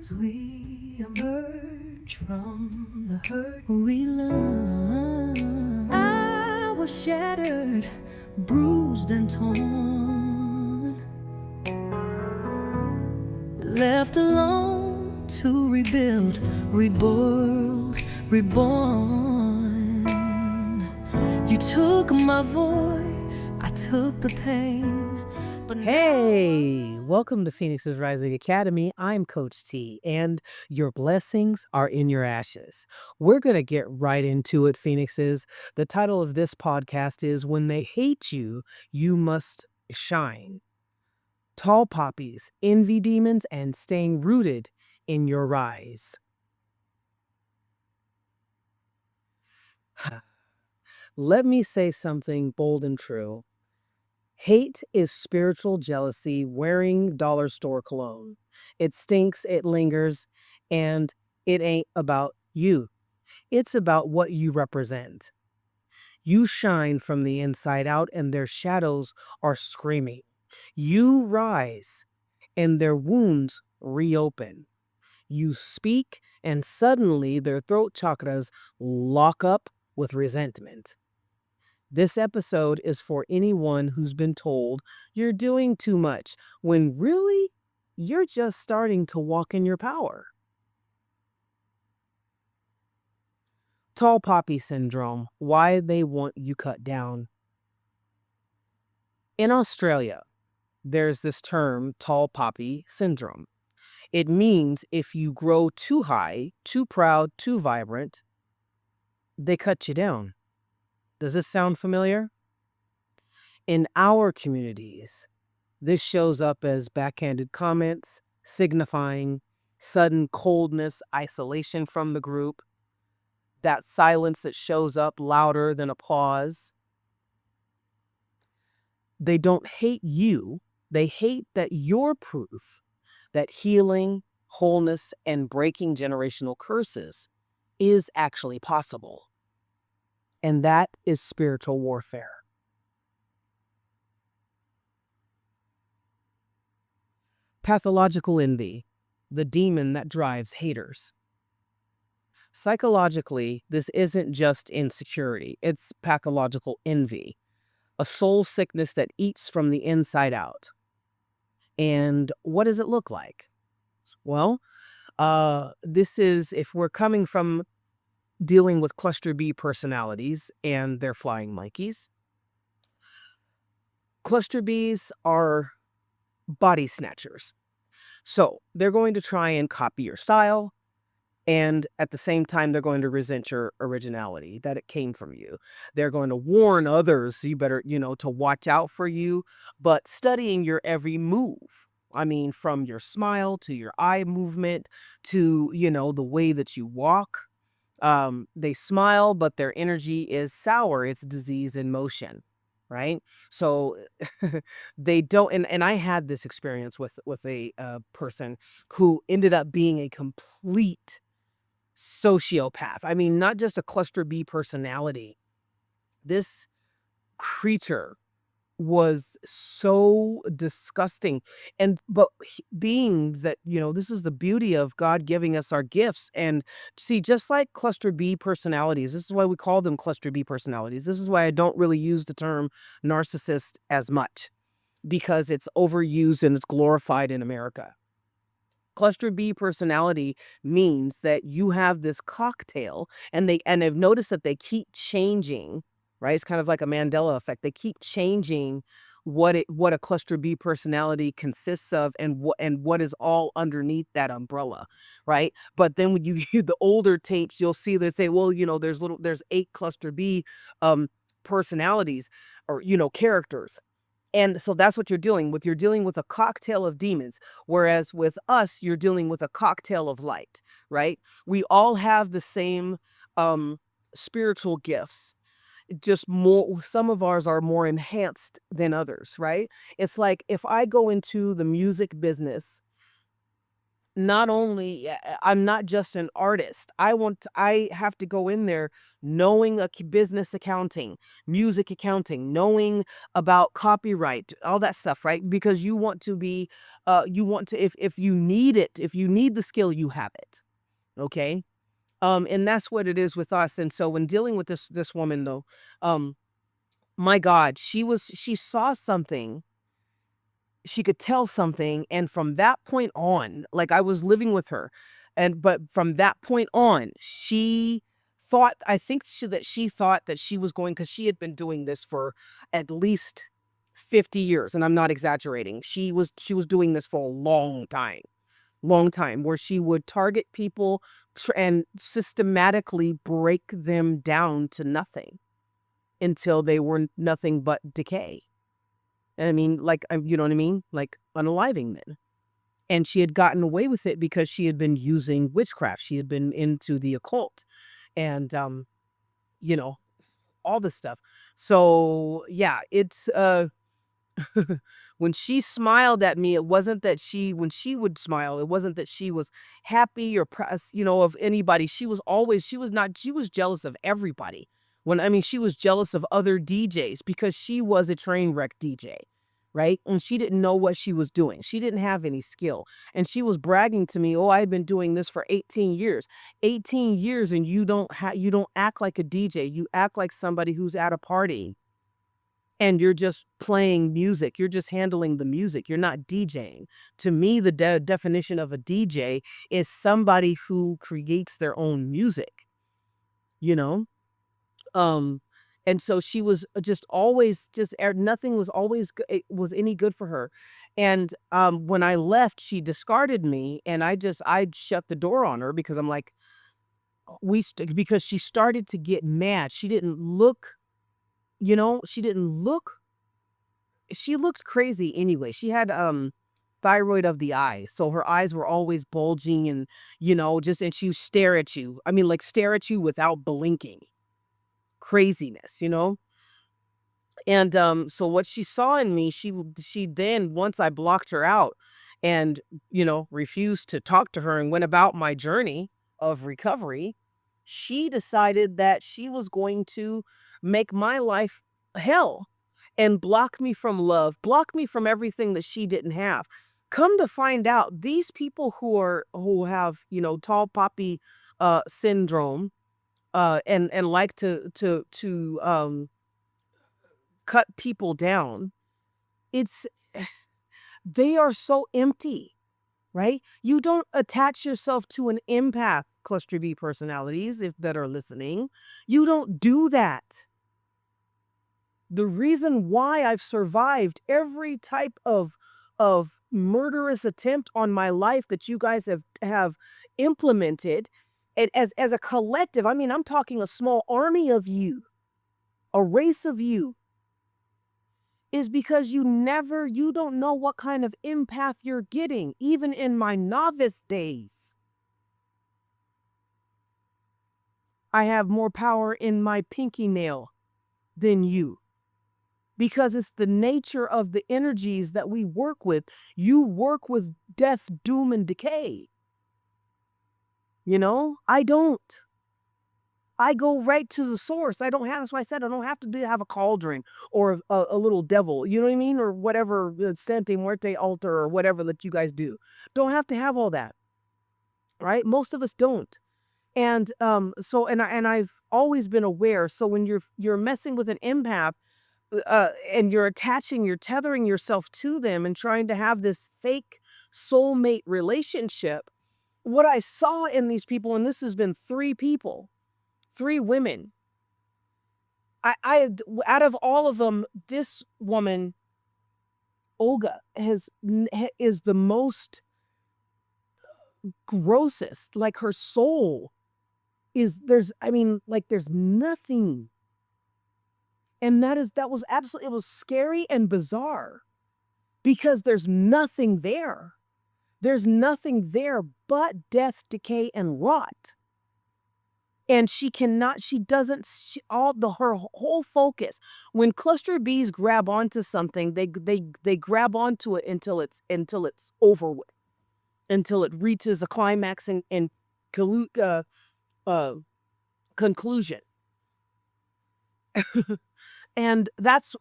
As we emerge from the hurt we learn, I was shattered, bruised and torn, left alone to rebuild, reborn. You took my voice, I took the pain. But Hey, welcome to Phoenix's Rising Academy. I'm Coach T, and your blessings are in your ashes. We're going to get right into it, Phoenixes. The title of this podcast is When They Hate You, You Must Shine. Tall poppies, envy demons, and staying rooted in your rise. Let me say something bold and true. Hate is spiritual jealousy wearing dollar store cologne. It stinks, it lingers, and it ain't about you. It's about what you represent. You shine from the inside out, and their shadows are screaming. You rise, and their wounds reopen. You speak, and suddenly their throat chakras lock up with resentment. This episode is for anyone who's been told you're doing too much when really you're just starting to walk in your power. Tall poppy syndrome, why they want you cut down. In Australia, there's this term, tall poppy syndrome. It means if you grow too high, too proud, too vibrant, they cut you down. Does this sound familiar? In our communities, this shows up as backhanded comments, signifying sudden coldness, isolation from the group, that silence that shows up louder than applause. They don't hate you, they hate that you're proof that healing, wholeness, and breaking generational curses is actually possible. And that is spiritual warfare. Pathological envy, the demon that drives haters. Psychologically, this isn't just insecurity, it's pathological envy, a soul sickness that eats from the inside out. And what does it look like? Well, this is if we're coming from dealing with cluster B personalities and their flying monkeys. Cluster Bs are body snatchers. So they're going to try and copy your style, and at the same time, they're going to resent your originality, that it came from you. They're going to warn others, you better, to watch out for you, but studying your every move. I mean, from your smile to your eye movement to, the way that you walk. They smile, but their energy is sour. It's disease in motion, right? So they don't, and I had this experience with a person who ended up being a complete sociopath. I mean, not just a cluster B personality. This creature was so disgusting. And but beings that, this is the beauty of God giving us our gifts. And see, just like cluster B personalities, this is why we call them cluster B personalities. This is why I don't really use the term narcissist as much, because it's overused and it's glorified in America. Cluster B personality means that you have this cocktail, and I've noticed that they keep changing, right? It's kind of like a Mandela effect. They keep changing what a cluster B personality consists of, and what is all underneath that umbrella, right? But then when you hear the older tapes, you'll see they say, well, there's 8 cluster B personalities, or characters. And so that's what you're dealing with. You're dealing with a cocktail of demons, whereas with us, you're dealing with a cocktail of light, right? We all have the same spiritual gifts. Just more, some of ours are more enhanced than others, right? It's like if I go into the music business not only I'm not just an artist. I have to go in there knowing business accounting, music accounting, knowing about copyright, all that stuff, right? Because you want to be you want to if you need it, if you need the skill, you have it. Okay? And that's what it is with us. And so when dealing with this woman though, um my God, she saw something, she could tell something, and from that point on, like, I was living with her, and but from that point on, she thought, I think she thought that she was going, because she had been doing this for at least 50 years, and I'm not exaggerating. She was doing this for a long time, where she would target people and systematically break them down to nothing until they were nothing but decay. And I mean, like, you know what I mean? Like unaliving men. And she had gotten away with it because she had been using witchcraft. She had been into the occult and, you know, all this stuff. So yeah, it's, when she smiled at me, it wasn't that when she would smile, it wasn't that she was happy or, of anybody. She was not, she was jealous of everybody. I mean, she was jealous of other DJs because she was a train wreck DJ, right? And she didn't know what she was doing. She didn't have any skill. And she was bragging to me, oh, I've been doing this for 18 years. 18 years, and you don't act like a DJ. You act like somebody who's at a party and you're just playing music. You're just handling the music. You're not DJing. To me, the definition of a DJ is somebody who creates their own music, you know? Um, and so she was just always nothing was always it was any good for her. And when I left, she discarded me, and I shut the door on her because I'm like, because she started to get mad. She didn't look, she didn't look she looked crazy anyway. She had thyroid of the eye. So her eyes were always bulging, and and she would stare at you. I mean, like, stare at you without blinking. Craziness, you know? And so what she saw in me, she then, once I blocked her out and refused to talk to her and went about my journey of recovery, she decided that she was going to make my life hell and block me from love, block me from everything that she didn't have. Come to find out, these people who have, tall poppy syndrome, and like to cut people down, it's they are so empty, right? You don't attach yourself to an empath, cluster B personalities, if that are listening. You don't do that. The reason why I've survived every type of murderous attempt on my life that you guys have implemented, and as a collective, I mean, I'm talking a small army of you, a race of you, is because you don't know what kind of empath you're getting. Even in my novice days, I have more power in my pinky nail than you, because it's the nature of the energies that we work with. You work with death, doom, and decay. I don't. I go right to the source. That's why I said I don't have to have a cauldron or a little devil, you know what I mean? Or whatever, Sante Muerte altar or whatever that you guys do. Don't have to have all that, right? Most of us don't. And I've always been aware. So when you're messing with an empath, and you're tethering yourself to them and trying to have this fake soulmate relationship, what I saw in these people, and this has been 3 people, 3 women, I out of all of them, this woman, Olga, is the most grossest. Like, her soul there's nothing. And that was absolutely, it was scary and bizarre, because there's nothing there. There's nothing there but death, decay, and rot. And she doesn't, her whole focus, when cluster Bs grab onto something, they grab onto it until it's over with. until it reaches a climax and collu- uh, uh, conclusion. And that's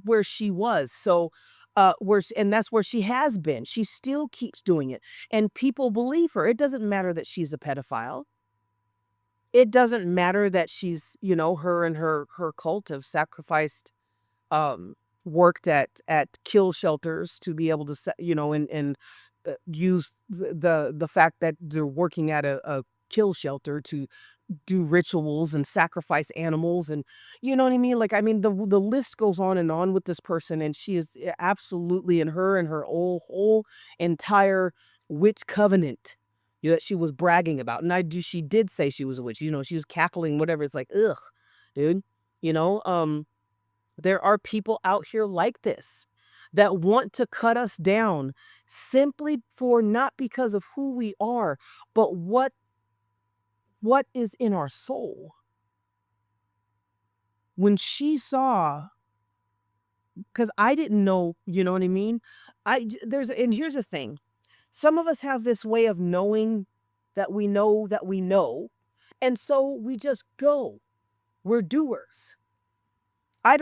where she was. So, and that's where she has been. She still keeps doing it, and people believe her. It doesn't matter that she's a pedophile. It doesn't matter that she's, her and her cult have sacrificed, worked at kill shelters to be able to, and use the fact that they're working at a kill shelter to do rituals and sacrifice animals, and you know what I mean? Like, I mean, the list goes on and on with this person, and she is absolutely, in her whole entire witch covenant, that she was bragging about. And she did say she was a witch. She was cackling, whatever. It's like, ugh, dude. You know, there are people out here like this that want to cut us down simply for, not because of who we are, but what is in our soul. When she saw, because I didn't know, you know what I mean? And here's the thing. Some of us have this way of knowing that we know that we know. And so we just go. We're doers. I've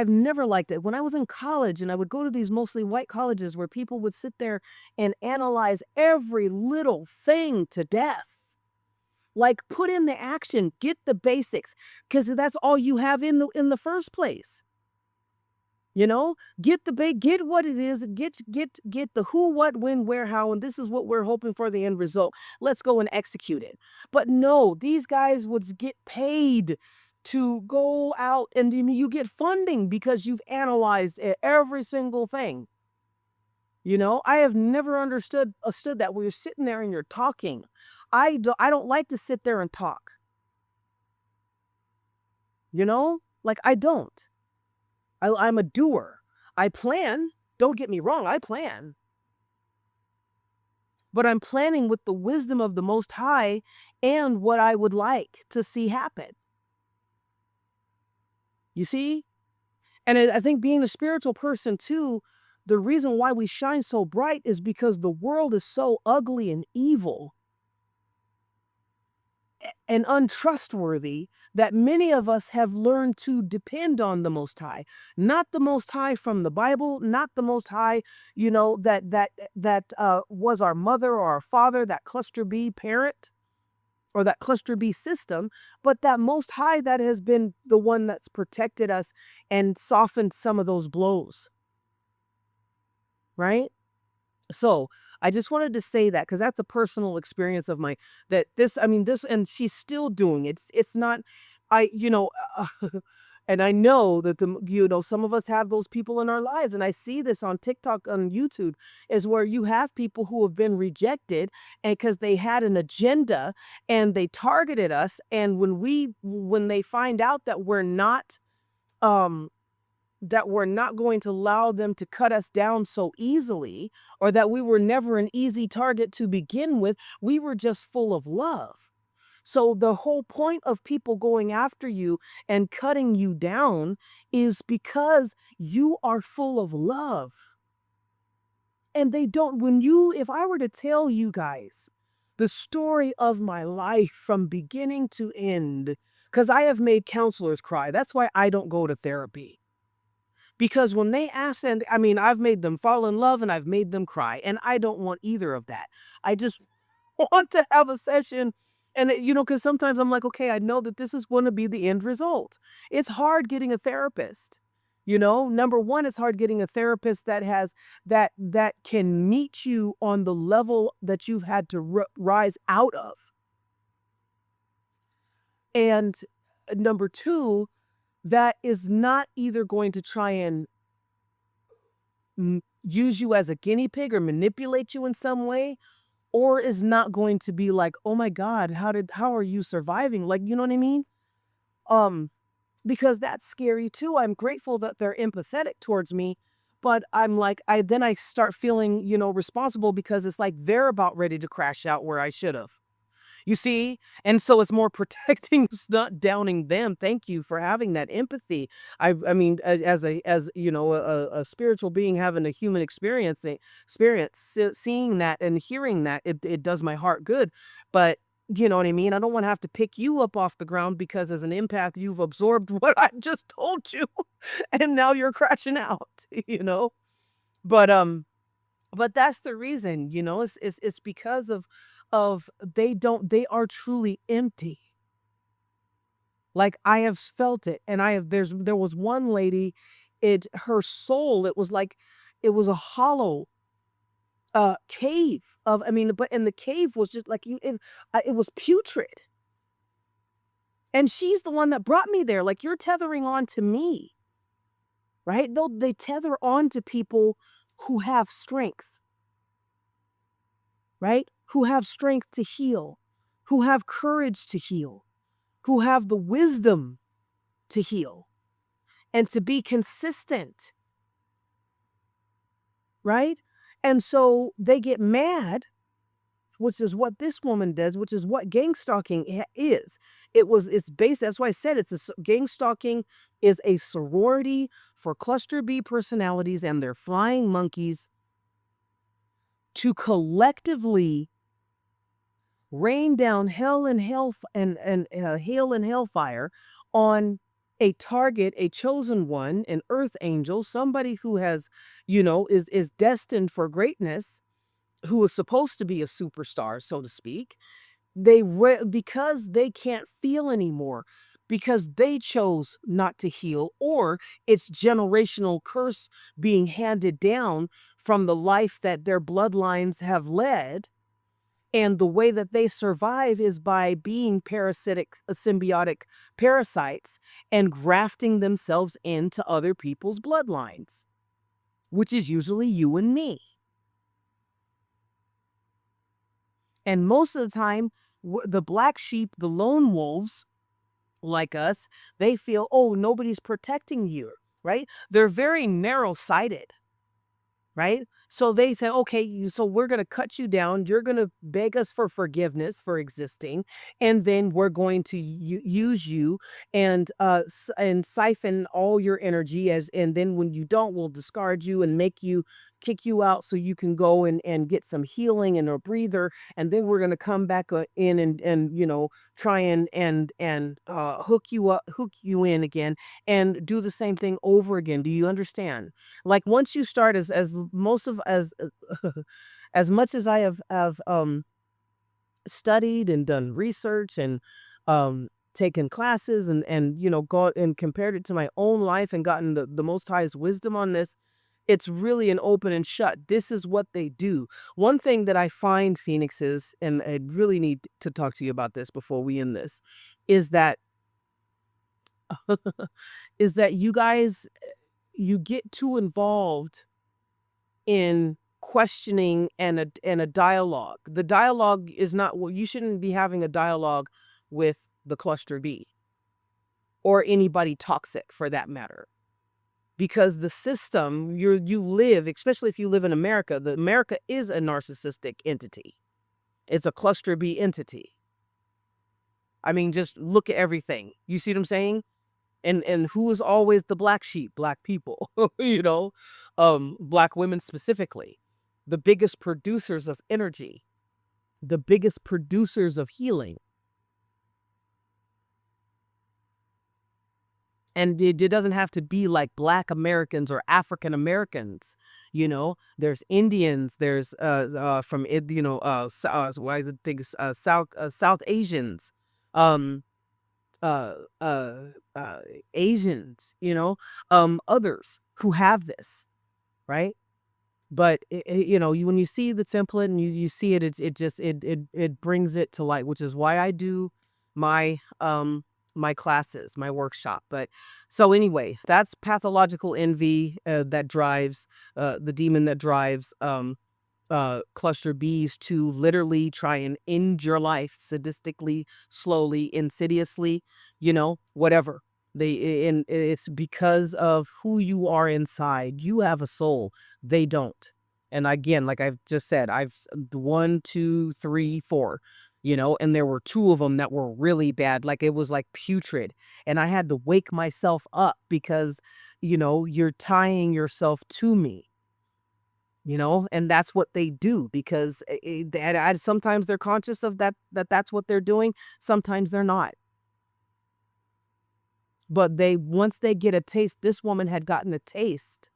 never liked it. When I was in college and I would go to these mostly white colleges where people would sit there and analyze every little thing to death. Like, put in the action, get the basics, because that's all you have in the first place. Get what it is, get the who, what, when, where, how, and this is what we're hoping for the end result. Let's go and execute it. But no, these guys would get paid to go out, and you get funding because you've analyzed every single thing. I have never understood that, where you're sitting there and you're talking. I don't like to sit there and talk. Like, I don't. I'm a doer. I plan. Don't get me wrong, I plan. But I'm planning with the wisdom of the Most High and what I would like to see happen. You see? And I think, being a spiritual person too, the reason why we shine so bright is because the world is so ugly and evil and untrustworthy that many of us have learned to depend on the Most High. Not the Most High from the Bible, not the Most High, that was our mother or our father, that cluster B parent or that cluster B system, but that Most High that has been the one that's protected us and softened some of those blows. Right? So, I just wanted to say that, because that's a personal experience of my that this I mean, this, and she's still doing it. It's not, I you know, and I know that some of us have those people in our lives, and I see this on TikTok, on YouTube, is where you have people who have been rejected, and because they had an agenda and they targeted us, and when they find out um that we're not going to allow them to cut us down so easily, or that we were never an easy target to begin with. We were just full of love. So the whole point of people going after you and cutting you down is because you are full of love. And they don't, if I were to tell you guys the story of my life from beginning to end, because I have made counselors cry. That's why I don't go to therapy. Because when they ask, and I mean, I've made them fall in love and I've made them cry, and I don't want either of that. I just want to have a session, and because sometimes I'm like, okay, I know that this is going to be the end result. It's hard getting a therapist. Number one, it's hard getting a therapist that can meet you on the level that you've had to rise out of. And number two, that is not either going to try and use you as a guinea pig or manipulate you in some way, or is not going to be like, oh my God, how are you surviving? Like, you know what I mean? Because that's scary too. I'm grateful that they're empathetic towards me, but I'm like, I start feeling, responsible, because it's like they're about ready to crash out where I should have. You see? And so it's more protecting, it's not downing them. Thank you for having that empathy. I mean, as you know, a spiritual being having a human seeing that and hearing that, it does my heart good. But you know what I mean? I don't want to have to pick you up off the ground because as an empath, you've absorbed what I just told you, and now you're crashing out, you know? But but that's the reason, you know, it's because of they are truly empty. Like I have felt it, and there was one lady, her soul, it was like it was a hollow cave of, I mean, but and the cave was just like it was putrid. And she's the one that brought me there. Like you're tethering on to me, right? They tether on to people who have strength, right? Who have strength to heal, who have courage to heal, who have the wisdom to heal and to be consistent, right? And so they get mad, which is what this woman does, which is what gang stalking is. It's based, that's why I said gang stalking is a sorority for cluster B personalities and their flying monkeys to collectively rain down hell and hell and hail and hellfire on a target, a chosen one, an earth angel, somebody who has, you know, is destined for greatness, who is supposed to be a superstar, so to speak. Because they can't feel anymore, because they chose not to heal, or it's generational curse being handed down from the life that their bloodlines have led, and the way that they survive is by being parasitic, symbiotic parasites and grafting themselves into other people's bloodlines, which is usually you and me. And most of the time, the black sheep, the lone wolves like us, they feel, oh, nobody's protecting you, right? They're very narrow-sighted. Right? So they say, okay, so we're going to cut you down. You're going to beg us for forgiveness for existing. And then we're going to use you and and siphon all your energy and then when you don't, we'll discard you and kick you out so you can go and get some healing and a breather. And then we're going to come back in and, you know, try and hook you in again and do the same thing over again. Do you understand? Like once you start as most of as as much as I have studied and done research and taken classes and you know got and compared it to my own life and gotten the most highest wisdom on this, it's really an open and shut. This is what they do. One thing that I find, Phoenix, is, and I really need to talk to you about this before we end this, is that is that you guys, you get too involved in questioning and a dialogue. The dialogue is not, well, you shouldn't be having a dialogue with the cluster B or anybody toxic for that matter. Because the system you live, especially if you live in America, America is a narcissistic entity. It's a cluster B entity. I mean, just look at everything. You see what I'm saying? And who is always the black sheep? Black people, you know, black women specifically, the biggest producers of energy, the biggest producers of healing. And it doesn't have to be like Black Americans or African Americans, you know. There's Indians, there's from it, you know, why the things South Asians, um, uh, uh, uh, Asians, you know, others who have this, right? But you know, when you see the template and you see it, it brings it to light, which is why I do my my classes, my workshop. But so anyway, that's pathological envy that drives the demon that drives cluster Bs to literally try and end your life sadistically, slowly, insidiously, you know, whatever. And it's because of who you are inside. You have a soul. They don't. And again, like I've just said, I've 1, 2, 3, 4. and there were two of them that were really bad. Like it was like putrid. And I had to wake myself up because, you're tying yourself to me. And that's what they do because sometimes they're conscious of that's what they're doing. Sometimes they're not. But once they get a taste, this woman had gotten a taste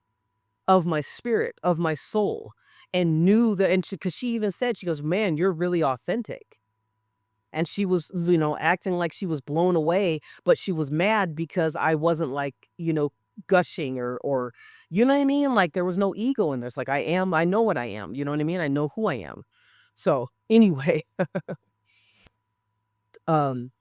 of my spirit, of my soul, and knew that, and because she even said, she goes, man, you're really authentic. And she was, acting like she was blown away, but she was mad because I wasn't like, gushing or, you know what I mean? Like there was no ego in this. Like I know what I am. You know what I mean? I know who I am. So anyway, um,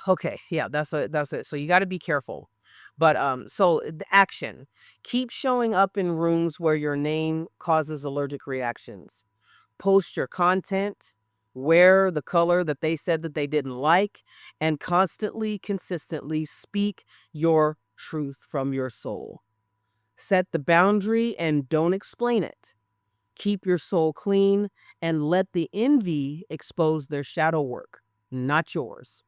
okay. Yeah, that's it. So you got to be careful. But so the action, keep showing up in rooms where your name causes allergic reactions. Post your content, wear the color that they said that they didn't like, and constantly, consistently speak your truth from your soul. Set the boundary and don't explain it. Keep your soul clean and let the envy expose their shadow work, not yours.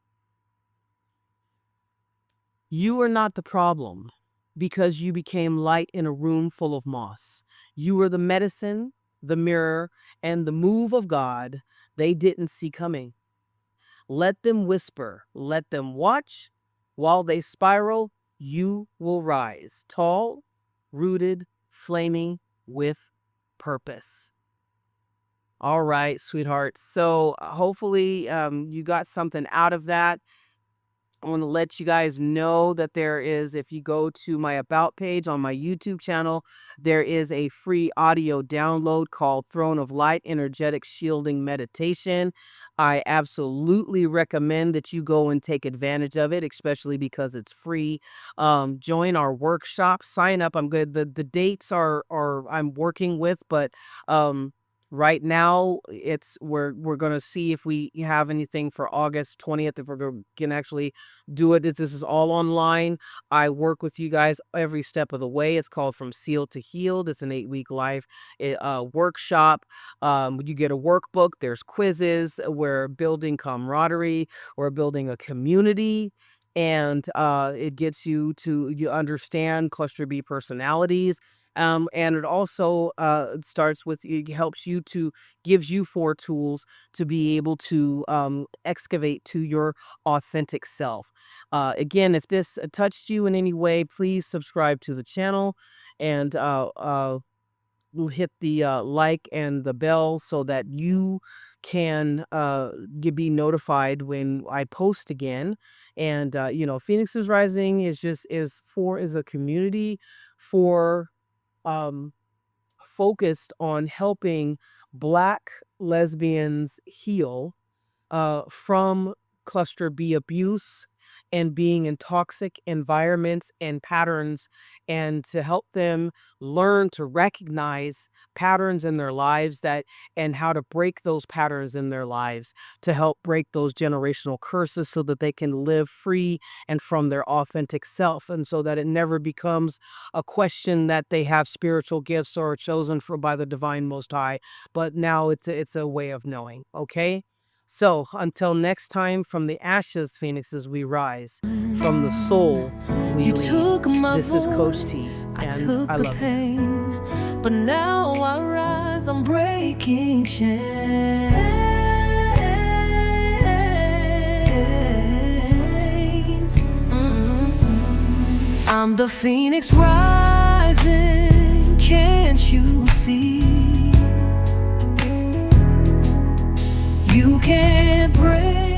You are not the problem because you became light in a room full of moss. You are the medicine, the mirror, and the move of God they didn't see coming. Let them whisper, let them watch. While they spiral, you will rise, tall, rooted, flaming, with purpose. All right, sweetheart. So hopefully you got something out of that. I want to let you guys know that there is, if you go to my About page on my YouTube channel, there is a free audio download called Throne of Light Energetic Shielding Meditation. I absolutely recommend that you go and take advantage of it, especially because it's free. Join our workshop, sign up. I'm good. The dates are I'm working with, but right now, we're gonna see if we have anything for August 20th, if we can actually do it. This is all online. I work with you guys every step of the way. It's called From Sealed to Healed. It's an 8-week live workshop. You get a workbook. There's quizzes. We're building camaraderie. We're building a community. And it gets you understand cluster B personalities. And it also starts with, it helps you gives you 4 tools to be able to excavate to your authentic self. Again, if this touched you in any way, please subscribe to the channel and hit the like and the bell so that you can be notified when I post again. And Phoenix is Rising is a community for focused on helping Black lesbians heal from cluster B abuse and being in toxic environments and patterns, and to help them learn to recognize patterns in their lives and how to break those patterns in their lives, to help break those generational curses so that they can live free and from their authentic self, and so that it never becomes a question that they have spiritual gifts or are chosen by the divine Most High, but now it's a way of knowing. Okay. So, until next time, from the ashes, phoenixes, we rise. From the soul, we You lead. took my This is Coach T, voice, I and took I the love you. pain, but now I rise, I'm breaking chains. I'm the phoenix rising, can't you see? You can't break